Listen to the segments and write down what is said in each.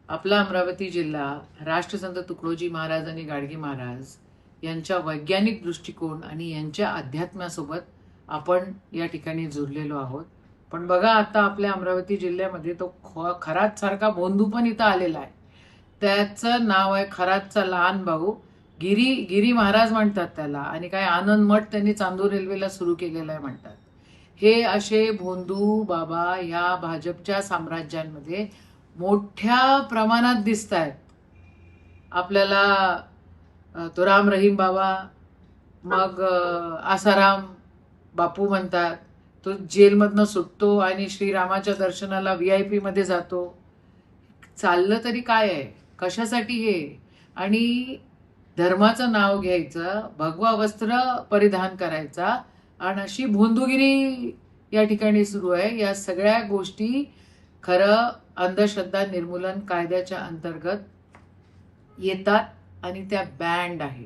आपला अमरावती जिल्हा राष्ट्रसंत तुकडोजी महाराज आणि गाडगे महाराज यांच्या वैज्ञानिक दृष्टिकोन आणि यांच्या अध्यात्मासोबत आपण या ठिकाणी जुळलेलो आहोत. पण बघा, आता आपल्या अमरावती जिल्ह्यामध्ये तो खरात सारखा भोंदू पण इथं आलेला आहे. त्याचं नाव आहे खरातचा लहान भाऊ. गिरी महाराज म्हणतात त्याला, आणि काय आनंद मठ त्यांनी चांदूर रेल्वेला सुरू केलेला आहे म्हणतात. हे असे भोंदू बाबा ह्या भाजपच्या साम्राज्यांमध्ये मोठ्या प्रमाणात दिसत आहेत आपल्याला. तो राम रहीम बाबा, मग आसाराम बापू म्हणतात. तो जेलमधनं सुटतो आणि श्रीरामाच्या दर्शनाला VIP मध्ये जातो. चाललं तरी काय आहे, कशासाठी हे? आणि धर्माचं नाव घ्यायचं, भगवा वस्त्र परिधान करायचा, आणि अशी भोंदूगिरी या ठिकाणी सुरू आहे. या सगळ्या गोष्टी खरं अंधश्रद्धा निर्मूलन कायद्याच्या अंतर्गत येतात आणि त्या बँड आहे.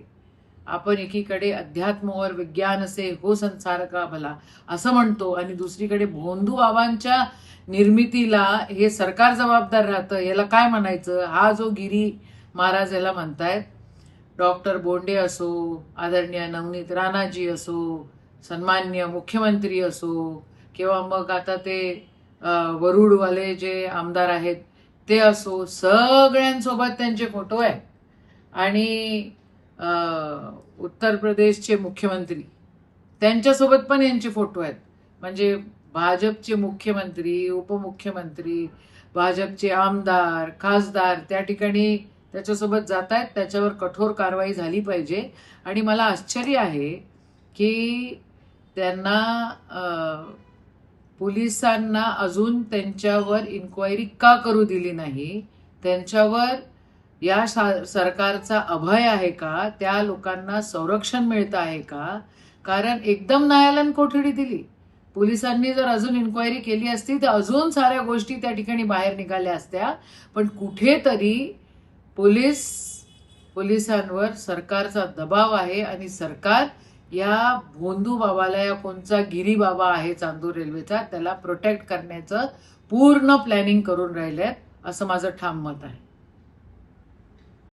आपण एकीकडे अध्यात्म और विज्ञान से हो संसार का भला असं म्हणतो, आणि दुसरीकडे भोंदू बाबांच्या निर्मितीला हे सरकार जबाबदार राहतं. याला काय म्हणायचं? हा जो गिरी महाराज याला म्हणतायत, डॉक्टर बोंडे असो, आदरणीय नवनीत राणाजी असो, सन्मान्य मुख्यमंत्री असो, किंवा मग आता ते वरुडवाले जे आमदार आहेत ते असो, सगळ्यांसोबत त्यांचे फोटो आहेत. आणि उत्तर प्रदेशचे मुख्यमंत्री त्यांच्यासोबत पण यांचे फोटो आहेत. म्हणजे भाजपचे मुख्यमंत्री, उपमुख्यमंत्री, भाजपचे आमदार, खासदार त्या ठिकाणी त्याच्यासोबत जात आहेत. त्याच्यावर कठोर कारवाई झाली पाहिजे. आणि मला आश्चर्य आहे की त्यांना पोलिसांना अजून त्यांच्यावर इन्क्वायरी का करू दिली नाही? त्यांच्यावर या सरकारचा अभय आहे का? त्या लोकांना संरक्षण मिळतं आहे का? कारण एकदम न्यायालयीन कोठडी दिली. पोलिसांनी जर अजून इन्क्वायरी केली असती तर अजून साऱ्या गोष्टी त्या ठिकाणी बाहेर निघाल्या असत्या. पण कुठेतरी पोलिसांवर सरकारचा दबाव आहे, आणि सरकार या भोंदू बाबाला, या कोणचा गिरी बाबा आहे चांदूर रेल्वेचा, त्याला प्रोटेक्ट करण्याचं पूर्ण प्लॅनिंग करून राहिलेत, असं माझं ठाम मत आहे.